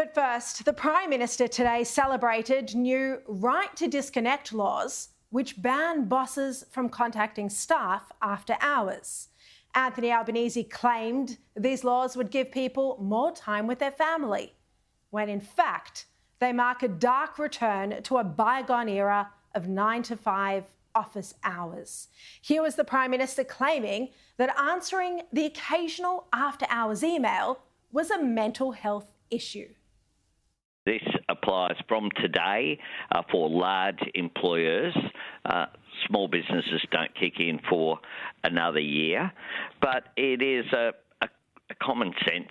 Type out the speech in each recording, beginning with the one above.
But first, the Prime Minister today celebrated new right to disconnect laws which ban bosses from contacting staff after hours. Anthony Albanese claimed these laws would give people more time with their family, when in fact they mark a dark return to a bygone era of 9 to 5 office hours. Here was the Prime Minister claiming that answering the occasional after-hours email was a mental health issue. This applies from today for large employers. Small businesses don't kick in for another year, but it is a common sense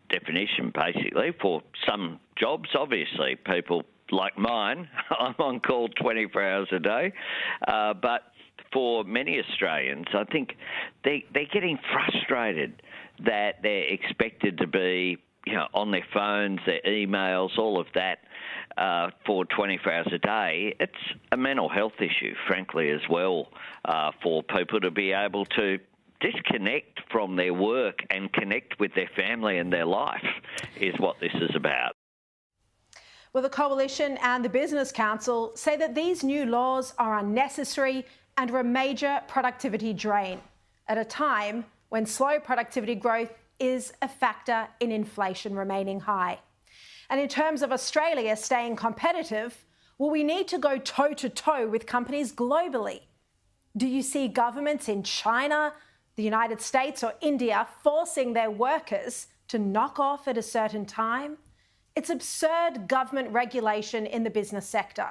definition, basically, for some jobs. Obviously, people like mine, I'm on call 24 hours a day, but for many Australians, I think they're getting frustrated that they're expected to be on their phones, their emails, all of that for 24 hours a day. It's a mental health issue, frankly, as well, for people to be able to disconnect from their work and connect with their family and their life is what this is about. Well, the Coalition and the Business Council say that these new laws are unnecessary and are a major productivity drain at a time when slow productivity growth is a factor in inflation remaining high. And in terms of Australia staying competitive, well, we need to go toe-to-toe with companies globally. Do you see governments in China, the United States or India forcing their workers to knock off at a certain time? It's absurd government regulation in the business sector.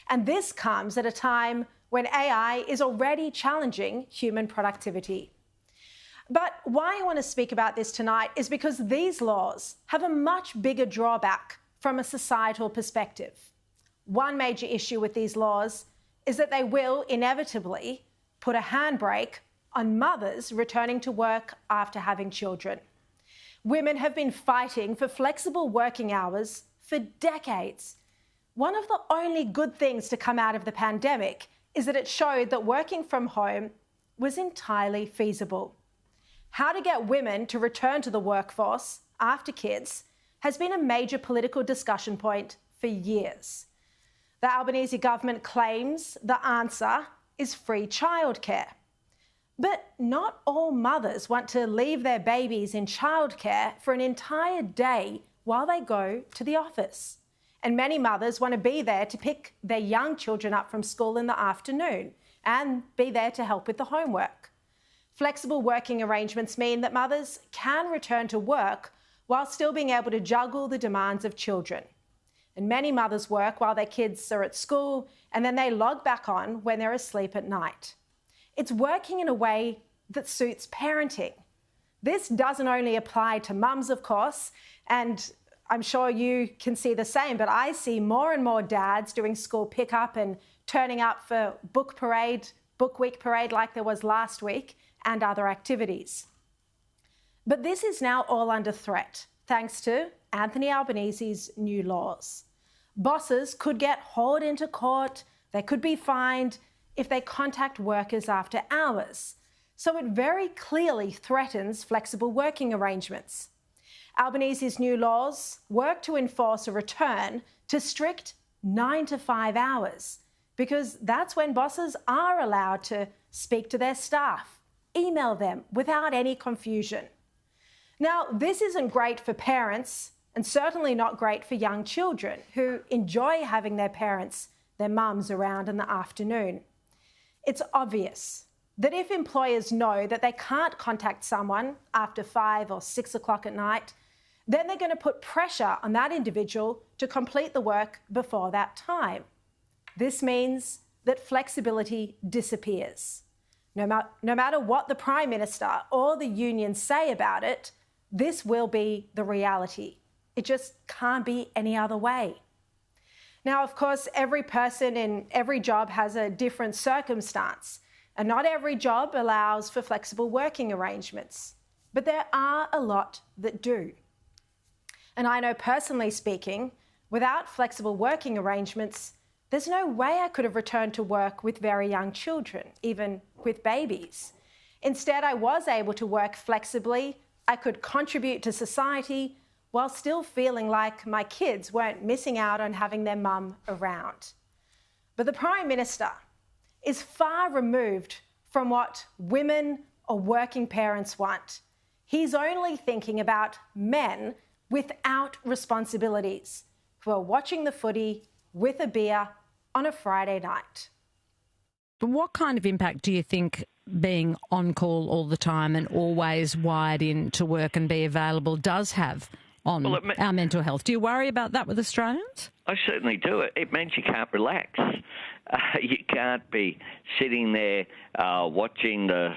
And this comes at a time when AI is already challenging human productivity. But why I want to speak about this tonight is because these laws have a much bigger drawback from a societal perspective. One major issue with these laws is that they will inevitably put a handbrake on mothers returning to work after having children. Women have been fighting for flexible working hours for decades. One of the only good things to come out of the pandemic is that it showed that working from home was entirely feasible. How to get women to return to the workforce after kids has been a major political discussion point for years. The Albanese government claims the answer is free childcare. But not all mothers want to leave their babies in childcare for an entire day while they go to the office. And many mothers want to be there to pick their young children up from school in the afternoon and be there to help with the homework. Flexible working arrangements mean that mothers can return to work while still being able to juggle the demands of children. And many mothers work while their kids are at school and then they log back on when they're asleep at night. It's working in a way that suits parenting. This doesn't only apply to mums, of course, and I'm sure you can see the same, but I see more and more dads doing school pickup and turning up for book week parade like there was last week, and other activities. But this is now all under threat, thanks to Anthony Albanese's new laws. Bosses could get hauled into court, they could be fined if they contact workers after hours. So it very clearly threatens flexible working arrangements. Albanese's new laws work to enforce a return to strict 9 to 5 hours, because that's when bosses are allowed to speak to their staff, email them without any confusion. Now, this isn't great for parents and certainly not great for young children who enjoy having their parents, their mums, around in the afternoon. It's obvious that if employers know that they can't contact someone after 5 or 6 o'clock at night, then they're going to put pressure on that individual to complete the work before that time. This means that flexibility disappears. No matter what the Prime Minister or the unions say about it, this will be the reality. It just can't be any other way. Now, of course, every person in every job has a different circumstance, and not every job allows for flexible working arrangements, but there are a lot that do. And I know, personally speaking, without flexible working arrangements, there's no way I could have returned to work with very young children, even with babies. Instead, I was able to work flexibly. I could contribute to society while still feeling like my kids weren't missing out on having their mum around. But the Prime Minister is far removed from what women or working parents want. He's only thinking about men without responsibilities who are watching the footy with a beer on a Friday night. What kind of impact do you think being on call all the time and always wired in to work and be available does have on our mental health? Do you worry about that with Australians? I certainly do. It means you can't relax. You can't be sitting there watching the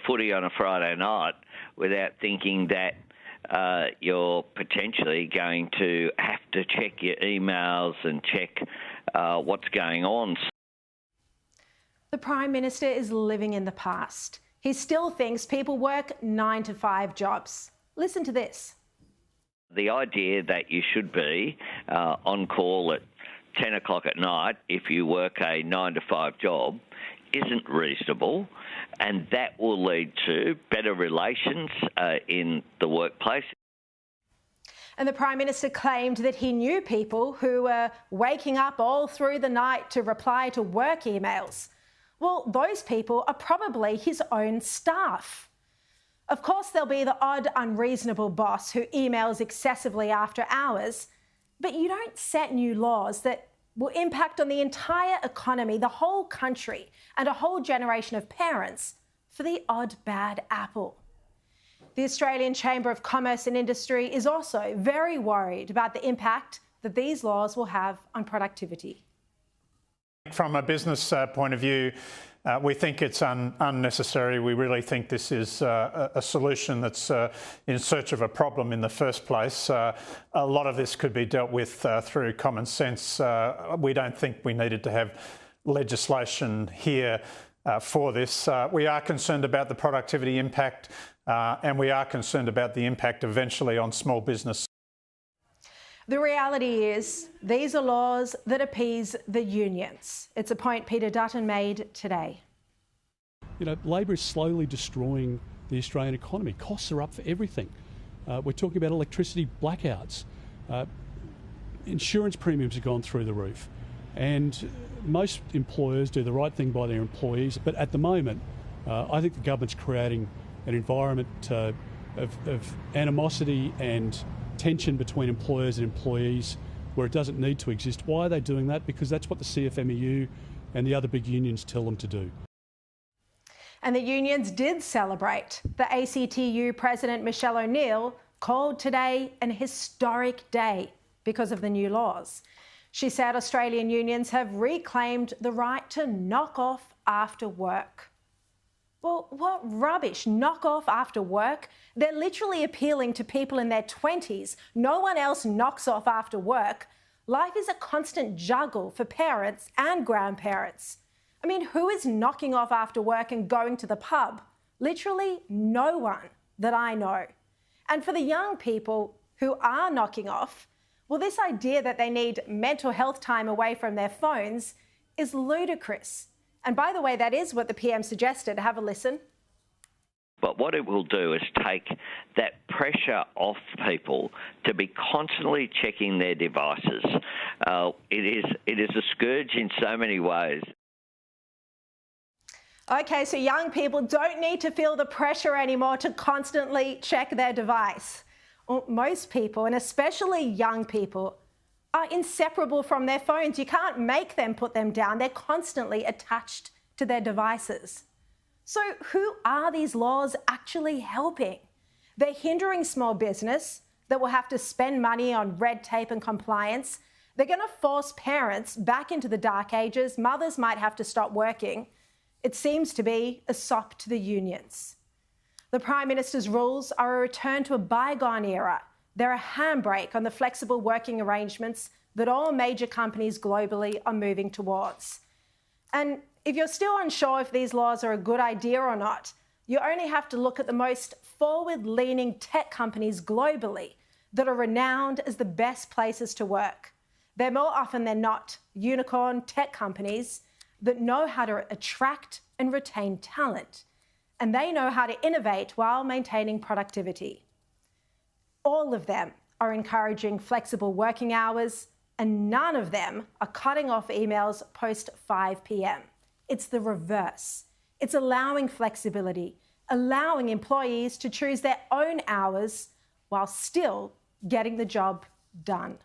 footy on a Friday night without thinking that you're potentially going to have to check your emails and check what's going on. The Prime Minister is living in the past. He still thinks people work 9-to-5 jobs. Listen to this. The idea that you should be on call at 10 o'clock at night if you work a 9-to-5 job isn't reasonable, and that will lead to better relations in the workplace. And the Prime Minister claimed that he knew people who were waking up all through the night to reply to work emails. Well, those people are probably his own staff. Of course, there'll be the odd unreasonable boss who emails excessively after hours, but you don't set new laws that will impact on the entire economy, the whole country, and a whole generation of parents for the odd bad apple. The Australian Chamber of Commerce and Industry is also very worried about the impact that these laws will have on productivity. From a business point of view, we think it's unnecessary. We really think this is a solution that's in search of a problem in the first place. A lot of this could be dealt with through common sense. We don't think we needed to have legislation here for this. We are concerned about the productivity impact and we are concerned about the impact eventually on small business. The reality is these are laws that appease the unions. It's a point Peter Dutton made today. You know, Labor is slowly destroying the Australian economy. Costs are up for everything. We're talking about electricity blackouts. Insurance premiums have gone through the roof. And most employers do the right thing by their employees. But at the moment, I think the government's creating an environment of animosity and tension between employers and employees where it doesn't need to exist. Why are they doing that? Because that's what the CFMEU and the other big unions tell them to do. And the unions did celebrate. The ACTU President Michelle O'Neill called today an historic day because of the new laws. She said Australian unions have reclaimed the right to knock off after work. Well, what rubbish, knock off after work? They're literally appealing to people in their 20s. No one else knocks off after work. Life is a constant juggle for parents and grandparents. I mean, who is knocking off after work and going to the pub? Literally no one that I know. And for the young people who are knocking off, well, this idea that they need mental health time away from their phones is ludicrous. And by the way, that is what the PM suggested. Have a listen. But what it will do is take that pressure off people to be constantly checking their devices. It is a scourge in so many ways. Okay, so young people don't need to feel the pressure anymore to constantly check their device. Well, most people, and especially young people, are inseparable from their phones. You can't make them put them down. They're constantly attached to their devices. So who are these laws actually helping? They're hindering small business that will have to spend money on red tape and compliance. They're going to force parents back into the dark ages. Mothers might have to stop working. It seems to be a sop to the unions. The Prime Minister's rules are a return to a bygone era. They're a handbrake on the flexible working arrangements that all major companies globally are moving towards. And if you're still unsure if these laws are a good idea or not, you only have to look at the most forward-leaning tech companies globally that are renowned as the best places to work. They're more often than not unicorn tech companies that know how to attract and retain talent, and they know how to innovate while maintaining productivity. All of them are encouraging flexible working hours, and none of them are cutting off emails post 5 p.m. It's the reverse. It's allowing flexibility, allowing employees to choose their own hours while still getting the job done.